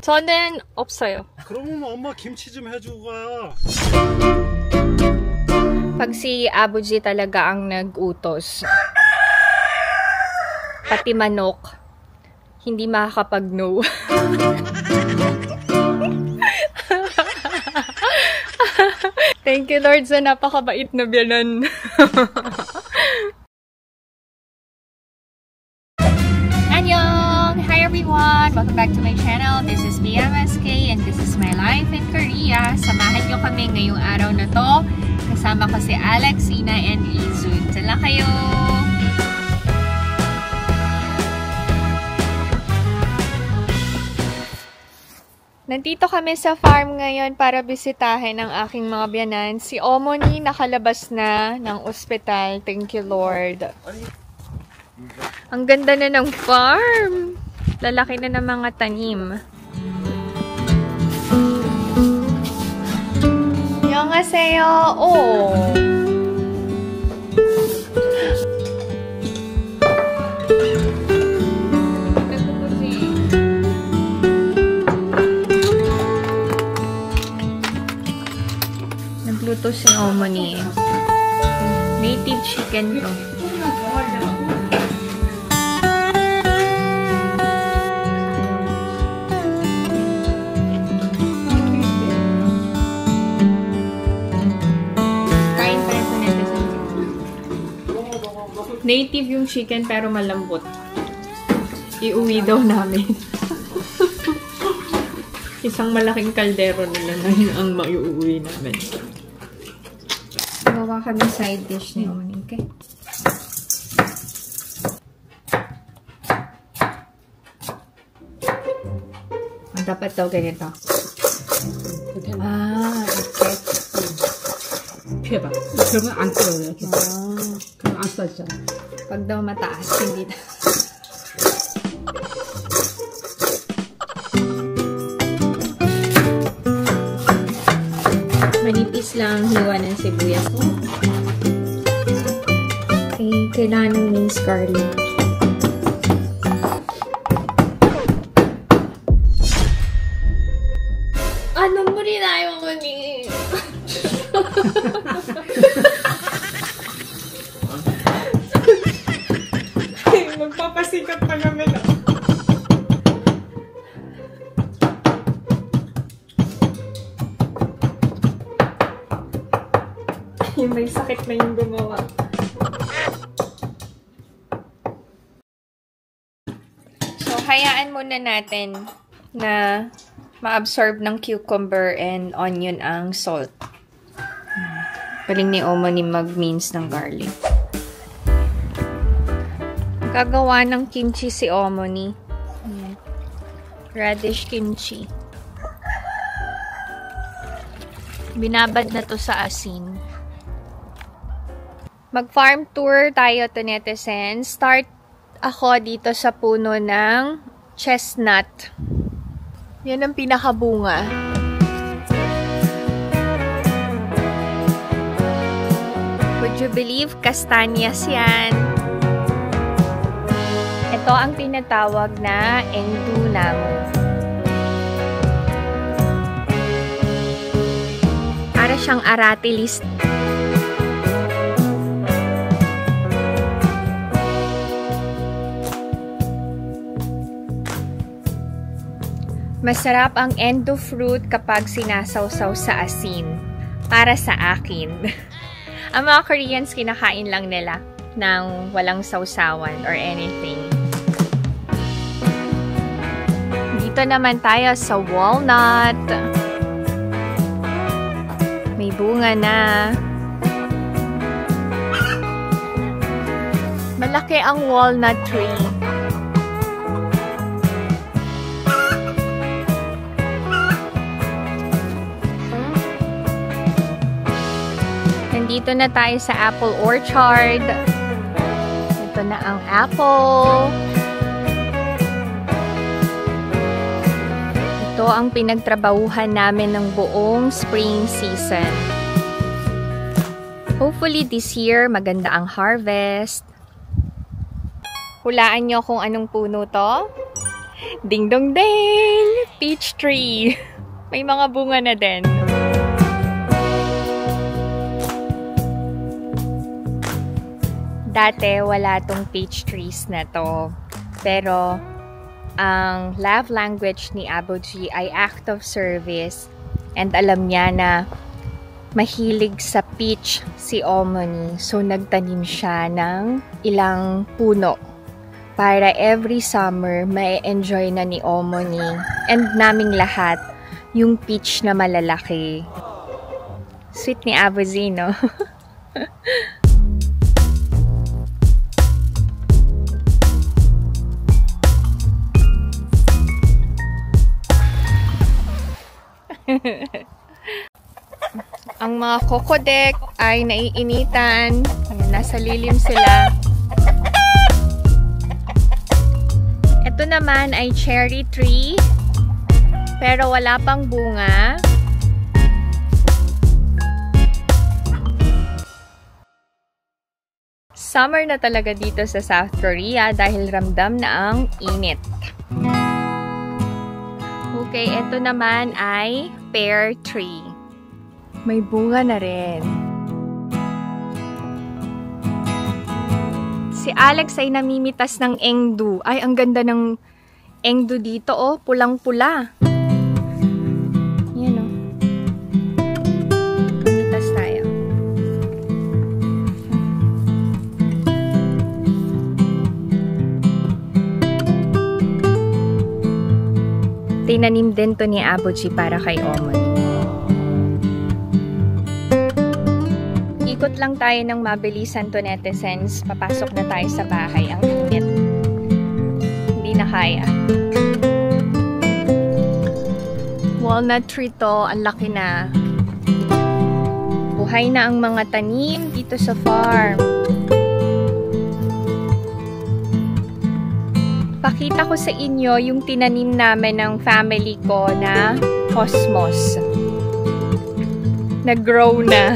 저는 없어요. 그러면 엄마 김치 좀 해주고 가. Pag si Abuji talaga ang nag-utos, pati manok, hindi makakapag-no. Thank you, Lord, sa napakabait na biyanan. Annyeong! Hi everyone! Welcome back to my channel. This is BMSK and this is my life in Korea. Samahan nyo kami ngayong araw na to. Kasama ko si Alex, Ina, and Izun. Tala kayo! Nandito kami sa farm ngayon para bisitahin ang aking mga biyanan. Si Omoni nakalabas na ng ospital. Thank you, Lord. Ang ganda na ng farm. Lalaki na ng mga tanim. Annyeonghaseyo. Oh. Nagluto si Omoni. Native chicken to. Native yung chicken pero malambot. Iuwi daw namin. Isang malaking kaldero nila na yun ang maiuwi namin. Gawa kami side dish ni Omoni, okay? Dapat daw ganito. Ah, okay. 피해봐. 그러면 안 끓어요. 이렇게. 그럼 안 써지잖아. Pag daw mataas, hindi na. Manipis lang hiwa ng sibuyas. Okay, kailangan ng minced garlic. Ano mo rin ayaw ko ni... Magpapasikat pa kami na. May sakit na yung gumawa. So, hayaan muna natin na ma-absorb ng cucumber and onion ang salt. Galing ni Omoni mag-mince ng garlic. Gagawa ng kimchi si Omoni. Radish kimchi. Binabad na to sa asin. Mag-farm tour tayo to netizen. Start ako dito sa puno ng chestnut. Yan ang pinakabunga. Would you believe? Kastanyas yan. Ito ang tinatawag na endunam. Para siyang aratilis. Masarap ang endo fruit kapag sinasawsaw sa asin. Para sa akin. Ang mga Koreans, kinakain lang nila ng walang sawsawan or anything. Dito naman tayo sa walnut. May bunga na. Malaki ang walnut tree. Nandito na tayo sa apple orchard. Ito na ang apple. Ito ang pinagtrabahuhan namin ng buong spring season. Hopefully this year, maganda ang harvest. Hulaan nyo kung anong puno to. Ding dong ding! Peach tree! May mga bunga na din. Dati, wala tong peach trees na to. Pero, ang love language ni Abuji ay act of service. And alam niya na mahilig sa peach si Omoni. So, nagtanim siya ng ilang puno. Para every summer, ma-enjoy na ni Omoni and naming lahat yung peach na malalaki. Sweet ni Abuji, no? Ang mga kokodek ay naiinitan. Nasa lilim sila. Ito naman ay cherry tree. Pero wala pang bunga. Summer na talaga dito sa South Korea dahil ramdam na ang init. Okay, ito naman ay pear tree. May bunga na rin. Si Alex ay namimitas ng engdu. Ay, ang ganda ng engdu dito, oh. Pulang-pula. Yan, oh. Mimitas tayo. Tinanim din to ni Abuji para kay Omoni. Ikot lang tayo ng mabilisan to, netizens. Papasok na tayo sa bahay. Ang init. Hindi na kaya. Walnut tree to. Ang laki na. Buhay na ang mga tanim dito sa farm. Pakita ko sa inyo yung tinanim namin ng family ko na cosmos. Nag-grow na.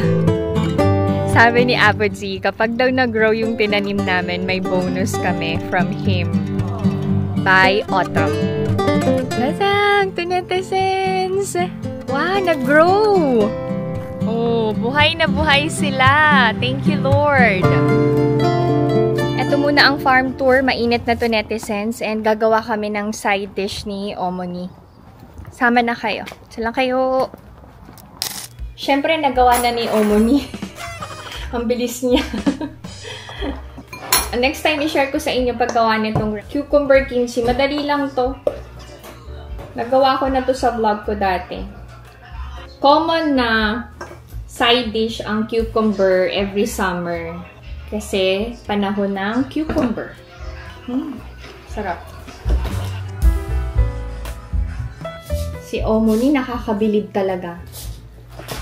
Sabi ni Abuji, kapag daw nag-grow yung tinanim namin, may bonus kami from him by autumn. Lasang! Tunetesens! Wow! Nag-grow! Oh, buhay na buhay sila! Thank you, Lord! Ito muna ang farm tour. Mainit na to, netizens. And gagawa kami ng side dish ni Omoni. Sama na kayo. Sala kayo. Siyempre, nagawa na ni Omoni. Ang bilis niya. Next time, i-share ko sa inyo paggawa nitong cucumber kimchi. Madali lang to. Nagawa ko na to sa vlog ko dati. Common na side dish ang cucumber every summer. Kasi panahon ng cucumber. Sarap. Si Omoni nakakabilib talaga.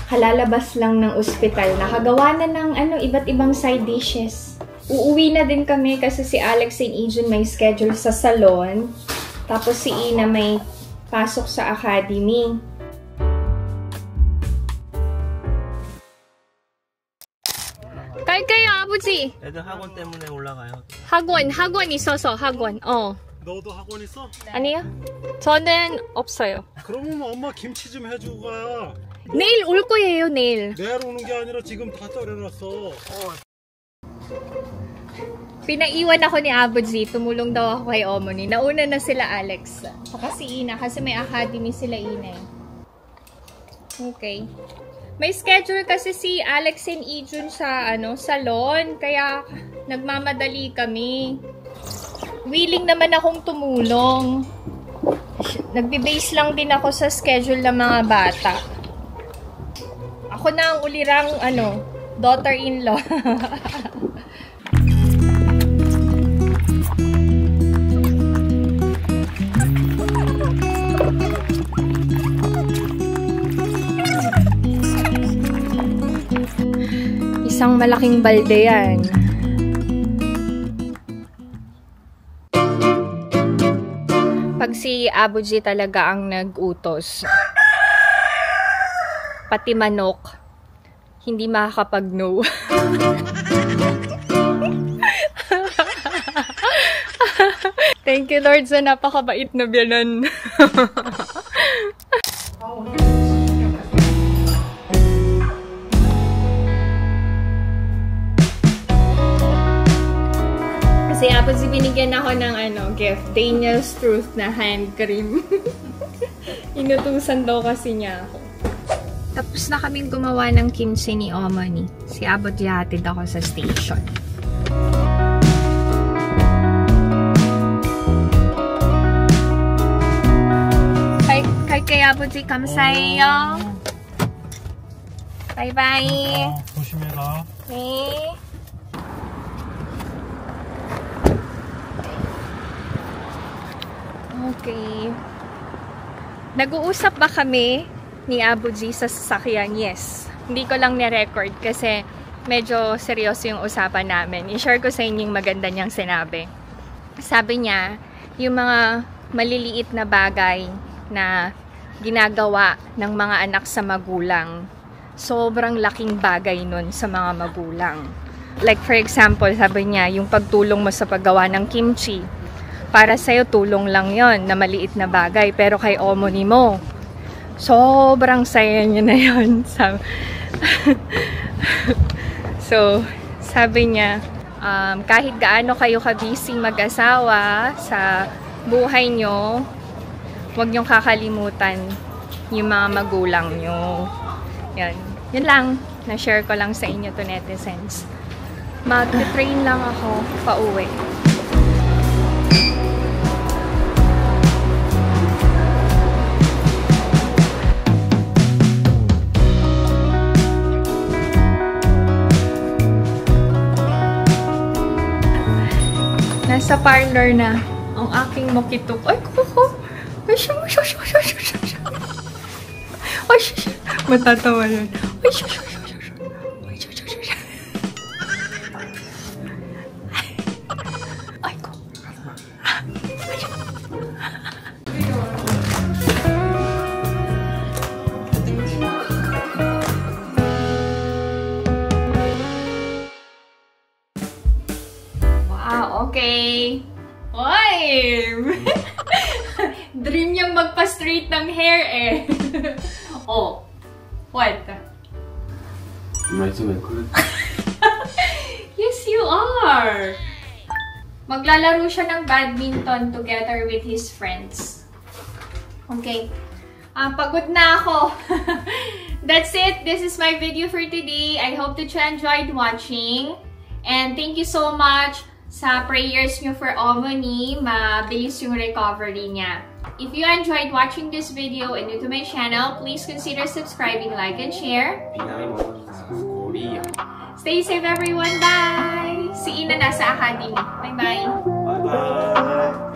Kalalabas lang ng ospital. Nakagawa na ng iba't ibang side dishes. Uuwi na din kami kasi si Alex and Ijun may schedule sa salon. Tapos si Ina may pasok sa academy. 갈게요, 아버지. 애들 학원 때문에 올라가요. 학원 있어서 학원. 너도 학원 있어? 아니요. 저는 없어요. 그러면 엄마 김치 좀 해주고 가. 내일 올 거예요, 내일. 내일 오는 게 아니라 지금 다 썰어놨어. Pinaiwan ako ni Abuji. Tumulong daw ako kay Omoni. Nauna na sila Alex. Saka si Ina kasi may academy sila Ina. Okay. May schedule kasi si Alex and Ijun sa salon, kaya nagmamadali kami. Willing naman akong tumulong. Nagbe-base lang din ako sa schedule ng mga bata. Ako na ang ulirang daughter-in-law. Isang malaking balde yan. Pag si Abuji talaga ang nag-utos, pati manok, hindi makakapag-no. Thank you, Lord, sa napakabait na biyanan. Kasi tapos binigyan ako ng gift, Daniel's Truth na hand cream. Inutusan daw kasi niya ako. Tapos na kaming gumawa ng kimchi ni Omoni. Si Abot yatid ako sa station. 갈게요, 아버지. 감사해요. 바이바이. 조심해 가. 네. Okay. Nag-uusap ba kami ni Abuji sa sasakyan? Yes. Hindi ko lang ni-record kasi medyo seryoso yung usapan namin. I-share ko sa inyo yung maganda niyang sinabi. Sabi niya, yung mga maliliit na bagay na ginagawa ng mga anak sa magulang, sobrang laking bagay nun sa mga magulang. Like for example, sabi niya, yung pagtulong mo sa paggawa ng kimchi, para sa'yo tulong lang yon na maliit na bagay, pero kay Omoni mo, sobrang saya niya na yun. So, sabi niya, kahit gaano kayo kabising mag-asawa sa buhay nyo, huwag niyong kakalimutan yung mga magulang nyo. Yan. Yun lang. Na-share ko lang sa inyo to, netizens. Mag-train lang ako pauwi. Nasa parlor na ang aking mokitok. Ay, kuko! Ay, matatawa yun. Ay, ay, ko. Wow, okay. Oy! Dream niyang magpa-straight ng hair eh. Oh. What? Yes, you are! Maglalaro siya ng badminton together with his friends. Okay. Pagod na ako. That's it. This is my video for today. I hope that you enjoyed watching. And thank you so much sa prayers nyo for Omoni. Mabilis yung recovery niya. If you enjoyed watching this video and new to my channel, please consider subscribing, like, and share. Stay safe, everyone. Bye! See you na nasa academy. Bye-bye. Bye-bye.